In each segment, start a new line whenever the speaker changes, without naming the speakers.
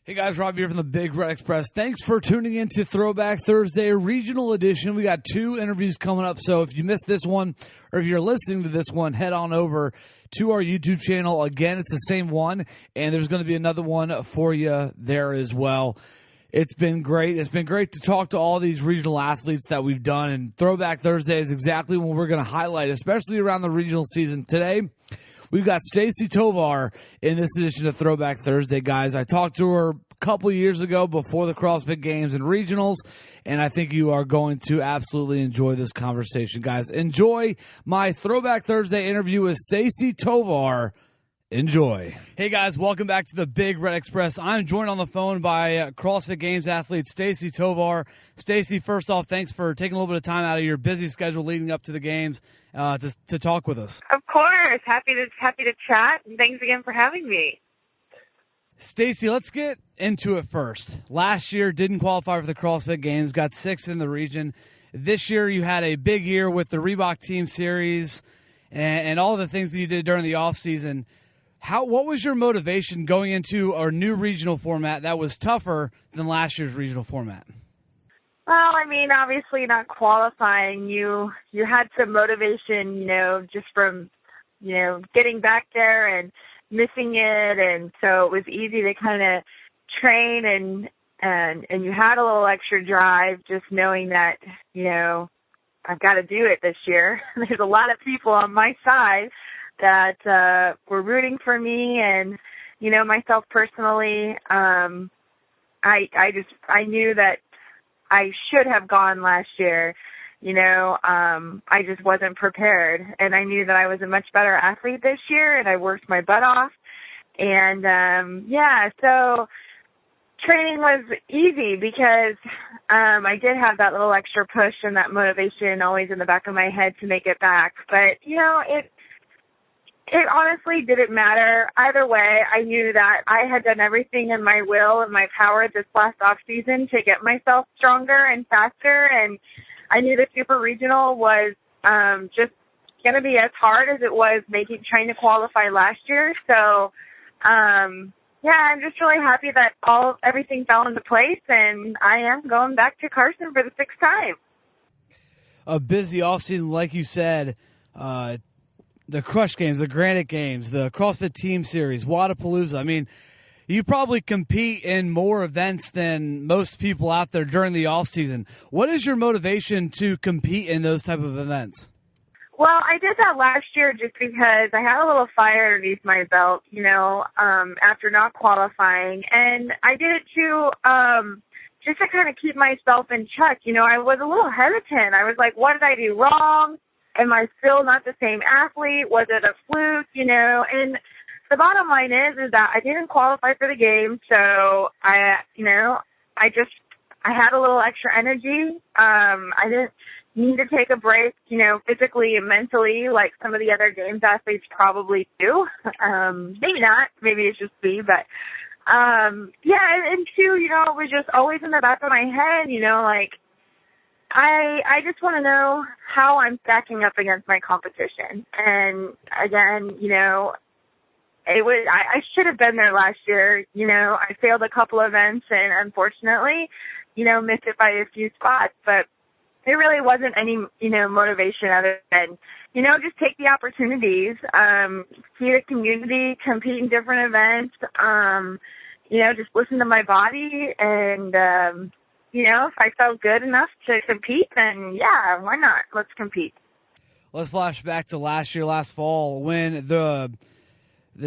Hey guys, Rob here from the Big Red Express. Thanks for tuning in to Throwback Thursday Regional Edition. We got 2 interviews coming up, so if you missed this one or if you're listening to this one, head on over to our YouTube channel. Again, it's the same one, and there's going to be another one for you there as well. It's been great. It's been great to talk to all these regional athletes that we've done, and Throwback Thursday is exactly what we're going to highlight, especially around the regional season. Today, we've got Stacie Tovar in this edition of Throwback Thursday, guys. I talked to her a couple years ago before the CrossFit Games and Regionals, and I think you are going to absolutely enjoy this conversation, guys. Enjoy my Throwback Thursday interview with Stacie Tovar. Enjoy. Hey, guys, welcome back to the Big Red Express. I'm joined on the phone by CrossFit Games athlete Stacie Tovar. Stacie, first off, thanks for taking a little bit of time out of your busy schedule leading up to the games to talk with us.
Of course. Happy to chat, and thanks again for having me.
Stacie, let's get into it first. Last year, didn't qualify for the CrossFit Games, got 6th in the region. This year, you had a big year with the Reebok Team Series and all the things that you did during the offseason. What was your motivation going into a new regional format that was tougher than last year's regional format?
Well, I mean, obviously not qualifying. You had some motivation, just from, getting back there and missing it, and so it was easy to kind of train and you had a little extra drive just knowing that, I've got to do it this year. There's a lot of people on my side that were rooting for me, and myself personally, I knew that I should have gone last year. I just wasn't prepared, and I knew that I was a much better athlete this year, and I worked my butt off, and so training was easy because I did have that little extra push and that motivation always in the back of my head to make it back, but it honestly didn't matter. Either way, I knew that I had done everything in my will and my power this last off season to get myself stronger and faster. And I knew the Super Regional was just going to be as hard as it was trying to qualify last year. So, I'm just really happy that everything fell into place, and I am going back to Carson for the 6th time.
A busy offseason, like you said. The Crush Games, the Granite Games, the CrossFit Team Series, Wadapalooza. I mean, you probably compete in more events than most people out there during the off season. What is your motivation to compete in those type of events?
Well, I did that last year just because I had a little fire underneath my belt, after not qualifying. And I did it too, just to kind of keep myself in check. I was a little hesitant. I was like, what did I do wrong? Am I still not the same athlete? Was it a fluke? And the bottom line is that I didn't qualify for the game. So I had a little extra energy. I didn't need to take a break, physically and mentally, like some of the other games athletes probably do. Maybe not. Maybe it's just me, but, and two, it was just always in the back of my head, I just want to know how I'm stacking up against my competition. And again, I should have been there last year. I failed a couple events and unfortunately, missed it by a few spots, but there really wasn't any, motivation other than, just take the opportunities, see the community, compete in different events, just listen to my body and, if I felt good enough to compete, then yeah, why not? Let's compete.
Let's flash back to last fall, when the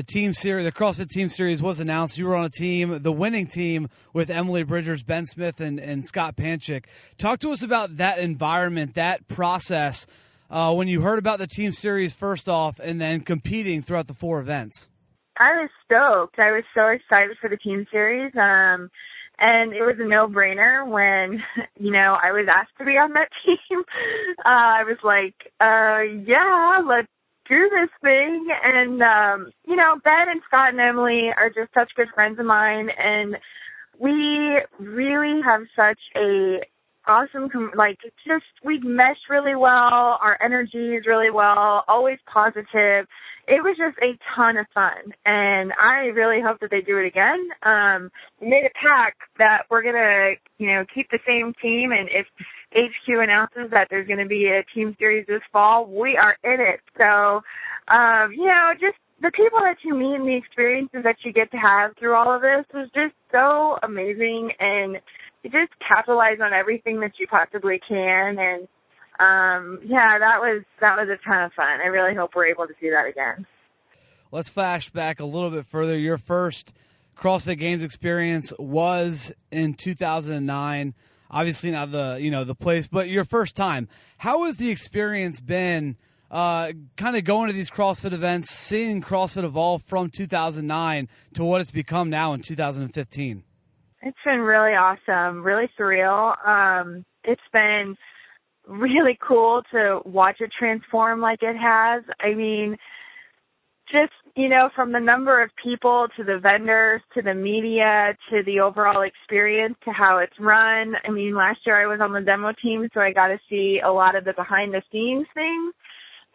team series, the CrossFit Team Series was announced. You were on a team, the winning team, with Emily Bridgers, Ben Smith, and Scott Panchik. Talk to us about that environment, that process, when you heard about the team series first off, and then competing throughout the 4 events.
I was stoked. I was so excited for the team series. And it was a no-brainer when, I was asked to be on that team. I was like, let's do this thing. And, Ben and Scott and Emily are just such good friends of mine. And we really have such a awesome, we mesh really well. Our energy is really well, always positive. it was just a ton of fun, and I really hope that they do it again. We made a pact that we're gonna, keep the same team, and if HQ announces that there's gonna be a team series this fall, we are in it. So, just the people that you meet and the experiences that you get to have through all of this is just so amazing, and you just capitalize on everything that you possibly can, and that was a ton of fun. I really hope we're able to do that again.
Let's flash back a little bit further. Your first CrossFit Games experience was in 2009. Obviously not the place, but your first time. How has the experience been? Kind of going to these CrossFit events, seeing CrossFit evolve from 2009 to what it's become now in 2015?
It's been really awesome, really surreal. It's been really cool to watch it transform like it has. I mean, just, from the number of people to the vendors to the media to the overall experience to how it's run. I mean, last year I was on the demo team, so I got to see a lot of the behind the scenes things.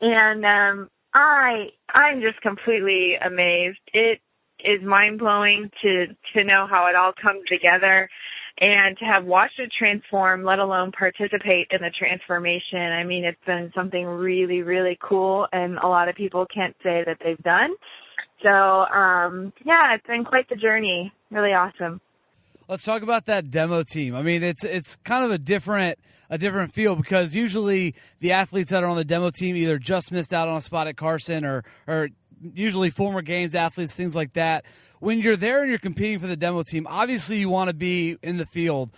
And I'm just completely amazed. It is mind-blowing to know how it all comes together and to have watched it transform, let alone participate in the transformation. I mean, it's been something really, really cool, and a lot of people can't say that they've done. So, it's been quite the journey. Really awesome.
Let's talk about that demo team. I mean, it's kind of a different feel, because usually the athletes that are on the demo team either just missed out on a spot at Carson or usually former games athletes, things like that. When you're there and you're competing for the demo team, obviously you want to be in the field,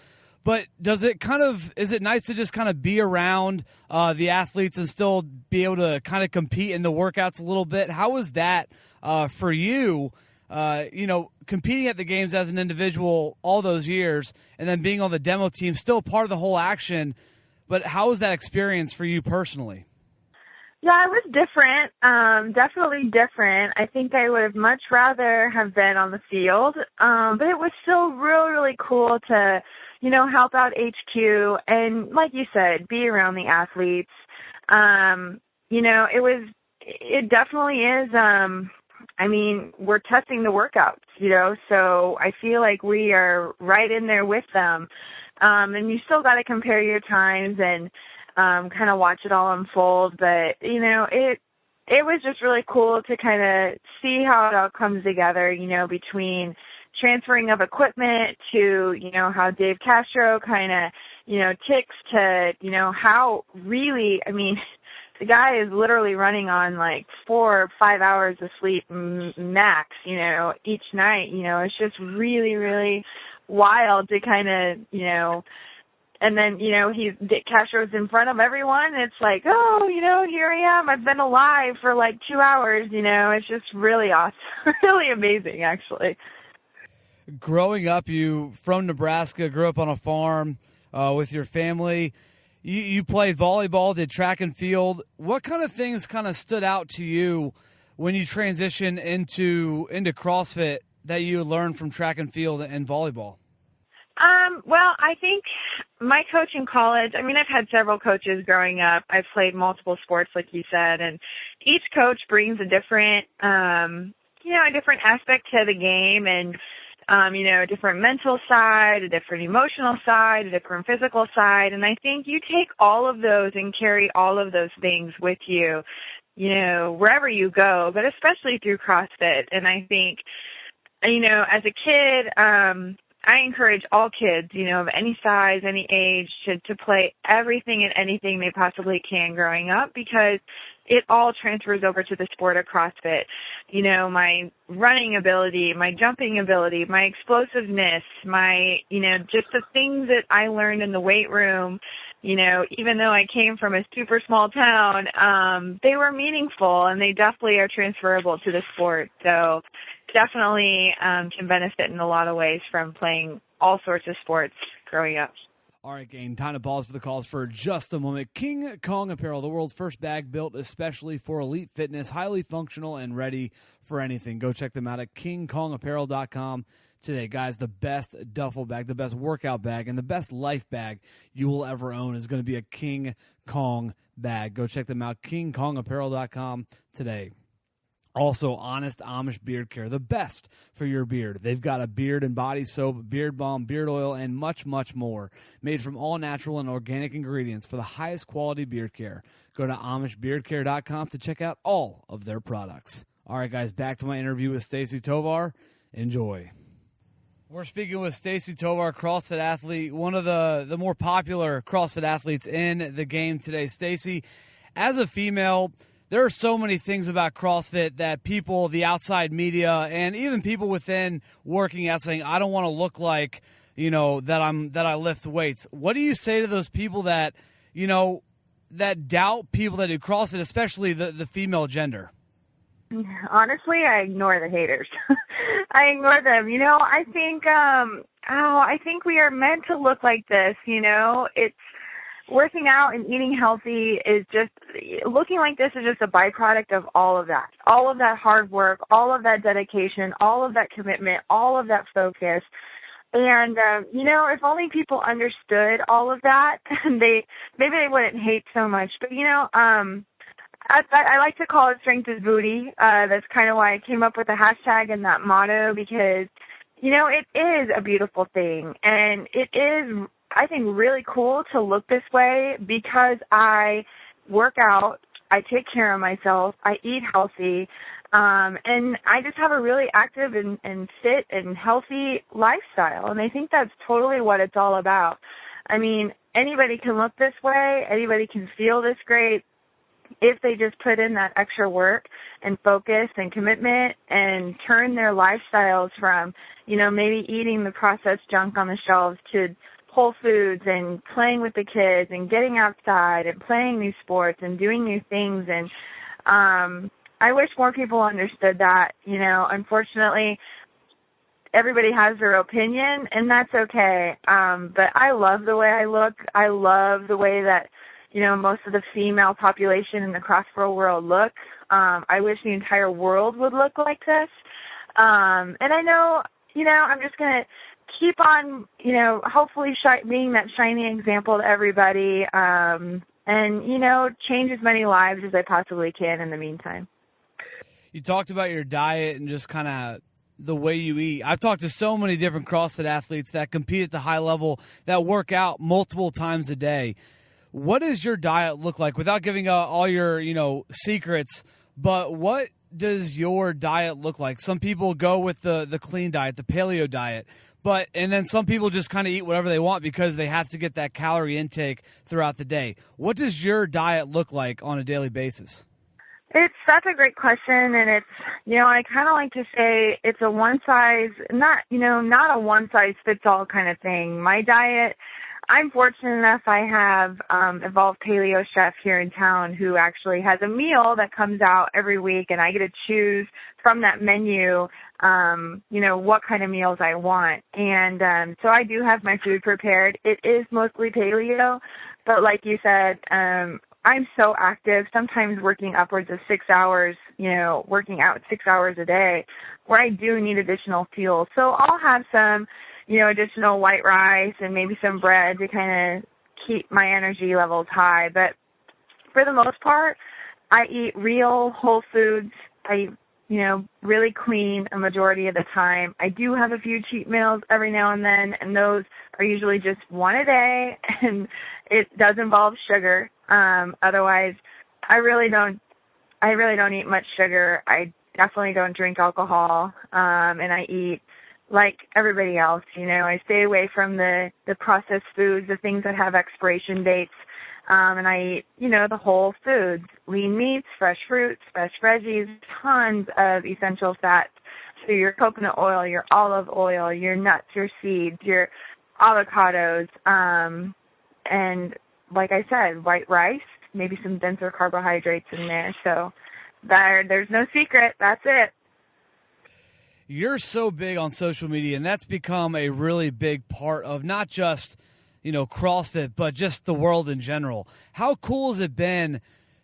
but is it nice to just kind of be around the athletes and still be able to kind of compete in the workouts a little bit? How was that for you? Competing at the games as an individual all those years and then being on the demo team, still part of the whole action, but how was that experience for you personally?
Yeah, it was different, definitely different. I think I would have much rather have been on the field, but it was still really, really cool to, help out HQ and, like you said, be around the athletes. It definitely is, we're testing the workouts, so I feel like we are right in there with them. And you still got to compare your times and kind of watch it all unfold. But, it was just really cool to kind of see how it all comes together, between transferring of equipment to, how Dave Castro kind of, ticks to, how really, the guy is literally running on like 4 or 5 hours of sleep max, each night. It's just really, really wild to kind of, and then, Dick Castro's in front of everyone. It's like, here I am. I've been alive for like 2 hours, It's just really awesome. Really amazing, actually.
Growing up, you from Nebraska, grew up on a farm with your family. You played volleyball, did track and field. What kind of things kind of stood out to you when you transitioned into CrossFit that you learned from track and field and volleyball?
Well, I think my coach in college, I've had several coaches growing up. I've played multiple sports, like you said, and each coach brings a different, a different aspect to the game, and, a different mental side, a different emotional side, a different physical side. And I think you take all of those and carry all of those things with you, wherever you go, but especially through CrossFit. And I think, as a kid, I encourage all kids, of any size, any age, to play everything and anything they possibly can growing up, because it all transfers over to the sport of CrossFit. My running ability, my jumping ability, my explosiveness, my, just the things that I learned in the weight room, even though I came from a super small town, they were meaningful, and they definitely are transferable to the sport. So definitely can benefit in a lot of ways from playing all sorts of sports growing up.
All right, gang, time to pause for the calls for just a moment. King Kong Apparel, the world's first bag built especially for elite fitness, highly functional and ready for anything. Go check them out at kingkongapparel.com today. Guys, the best duffel bag, the best workout bag, and the best life bag you will ever own is going to be a King Kong bag. Go check them out, kingkongapparel.com today. Also, Honest Amish Beard Care, the best for your beard. They've got a beard and body soap, beard balm, beard oil, and much, much more. Made from all natural and organic ingredients for the highest quality beard care. Go to AmishBeardCare.com to check out all of their products. All right, guys, back to my interview with Stacie Tovar. Enjoy. We're speaking with Stacie Tovar, CrossFit athlete, one of the more popular CrossFit athletes in the game today. Stacie, as a female, there are so many things about CrossFit that people, the outside media, and even people within working out saying, I don't want to look like, that I lift weights. What do you say to those people that, that doubt people that do CrossFit, especially the female gender?
Honestly, I ignore the haters. I ignore them. I think we are meant to look like this, It's working out and eating healthy is just, looking like this is just a byproduct of all of that hard work, all of that dedication, all of that commitment, all of that focus. And, if only people understood all of that, maybe they wouldn't hate so much. But, I like to call it strength is booty. That's kind of why I came up with the hashtag and that motto, because, it is a beautiful thing. And it is, I think, really cool to look this way because I work out, I take care of myself, I eat healthy, and I just have a really active and fit and healthy lifestyle. And I think that's totally what it's all about. I mean, anybody can look this way, anybody can feel this great if they just put in that extra work and focus and commitment and turn their lifestyles from, maybe eating the processed junk on the shelves to Whole Foods and playing with the kids and getting outside and playing new sports and doing new things. And I wish more people understood that. Unfortunately, everybody has their opinion, and that's okay. But I love the way I look. I love the way that, most of the female population in the CrossFit world look. I wish the entire world would look like this. And I know, I'm just going to keep on, hopefully being that shining example to everybody, and, change as many lives as I possibly can in the meantime.
You talked about your diet and just kind of the way you eat. I've talked to so many different CrossFit athletes that compete at the high level, that work out multiple times a day. What does your diet look like, without giving all your, secrets, but what does your diet look like? Some people go with the clean diet, the paleo diet, and then some people just kind of eat whatever they want because they have to get that calorie intake throughout the day. What does your diet look like on a daily basis?
That's a great question, and it's, I kind of like to say it's a not a one-size-fits-all kind of thing. My diet, I'm fortunate enough I have Evolved Paleo Chef here in town who actually has a meal that comes out every week, and I get to choose from that menu, what kind of meals I want. And so I do have my food prepared. It is mostly paleo, but like you said, I'm so active, sometimes working upwards of 6 hours, working out 6 hours a day, where I do need additional fuel. So I'll have some, additional white rice and maybe some bread to kind of keep my energy levels high. But for the most part, I eat real whole foods. I really clean a majority of the time. I do have a few cheat meals every now and then, and those are usually just one a day, and it does involve sugar. Otherwise, I really don't eat much sugar. I definitely don't drink alcohol, and I eat like everybody else. I stay away from the processed foods, the things that have expiration dates, and I eat, the whole foods, lean meats, fresh fruits, fresh veggies, tons of essential fats. So your coconut oil, your olive oil, your nuts, your seeds, your avocados, and like I said, white rice, maybe some denser carbohydrates in there. So there's no secret. That's it.
You're so big on social media, and that's become a really big part of not just, CrossFit, but just the world in general. How cool has it been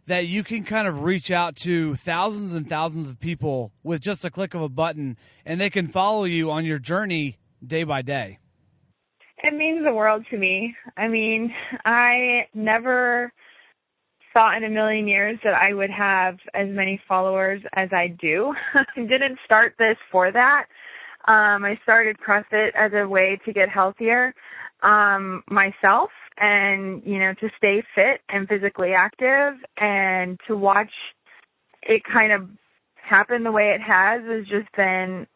that you can kind of reach out to thousands and thousands of people with just a click of a button, and they can follow you on your journey day by day?
It means the world to me. I mean, I never thought in a million years that I would have as many followers as I do. I didn't start this for that. I started CrossFit as a way to get healthier myself and, to stay fit and physically active, and to watch it kind of happen the way it has just been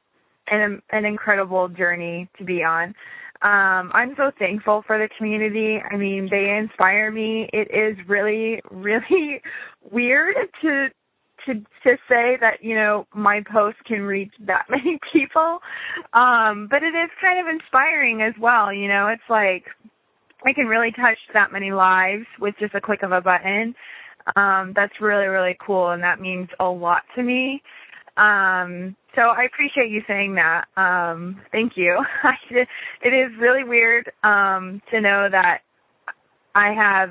an incredible journey to be on. I'm so thankful for the community. I mean, they inspire me. It is really, really weird to say that, my post can reach that many people. But it is kind of inspiring as well. It's like I can really touch that many lives with just a click of a button. That's really, really cool, and that means a lot to me. So I appreciate you saying that. Thank you. It is really weird to know that I have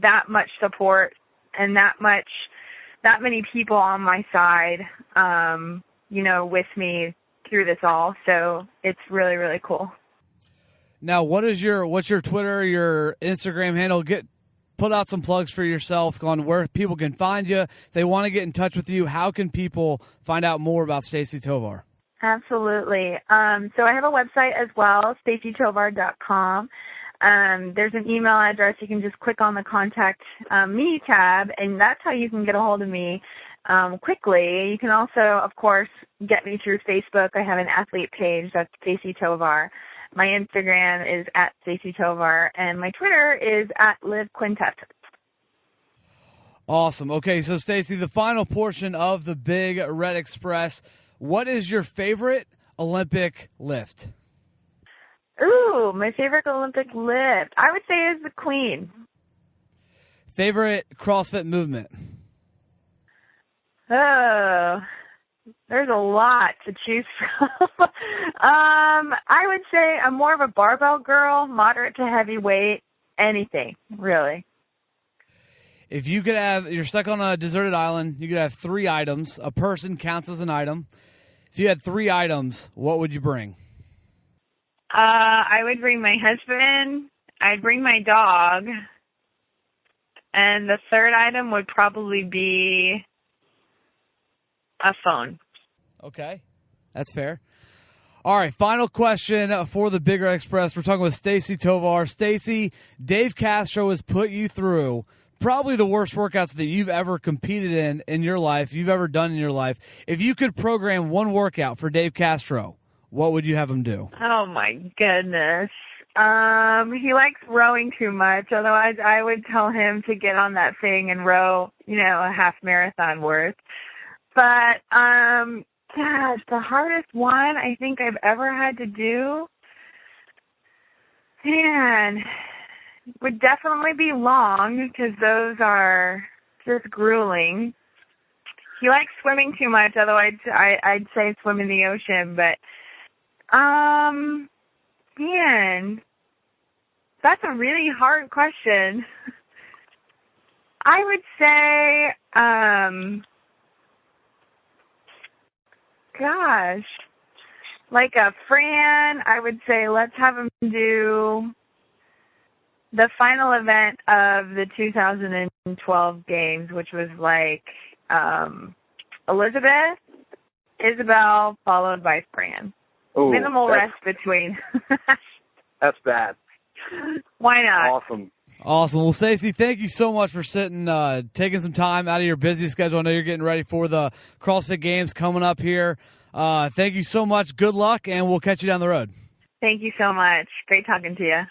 that much support and that many people on my side, with me through this all. So it's really, really cool.
Now, what's your Twitter, your Instagram handle? Put out some plugs for yourself on where people can find you. If they want to get in touch with you, how can people find out more about Stacie Tovar?
Absolutely. So I have a website as well, stacietovar.com. There's an email address. You can just click on the contact me tab, and that's how you can get a hold of me quickly. You can also, of course, get me through Facebook. I have an athlete page. That's Stacie Tovar. My Instagram is at Stacie Tovar, and my Twitter is at LivQuintet.
Awesome. Okay, so Stacie, the final portion of the Big Red Express. What is your favorite Olympic lift?
Ooh, my favorite Olympic lift, I would say, is the Queen.
Favorite CrossFit movement?
Oh, there's a lot to choose from. I would say I'm more of a barbell girl, moderate to heavyweight, anything, really.
If you could you're stuck on a deserted island, you could have 3 items. A person counts as an item. If you had 3 items, what would you bring?
I would bring my husband, I'd bring my dog, and the third item would probably be a phone.
Okay, that's fair. All right, final question for the Big Red Express. We're talking with Stacie Tovar. Stacie, Dave Castro has put you through probably the worst workouts that you've ever competed in your life, you've ever done in your life. If you could program one workout for Dave Castro, what would you have him do?
Oh, my goodness. He likes rowing too much. Otherwise, I would tell him to get on that thing and row, a half marathon worth. But, gosh, the hardest one I think I've ever had to do, man, would definitely be long, because those are just grueling. He likes swimming too much. Otherwise, I'd say swim in the ocean. But, man, that's a really hard question. I would say, gosh, like a Fran, I would say let's have him do the final event of the 2012 games, which was like Elizabeth, Isabel, followed by Fran.
Ooh,
minimal rest between.
That's bad.
Why not?
Awesome. Well, Stacie, thank you so much for taking some time out of your busy schedule. I know you're getting ready for the CrossFit Games coming up here. Thank you so much. Good luck, and we'll catch you down the road.
Thank you so much. Great talking to you.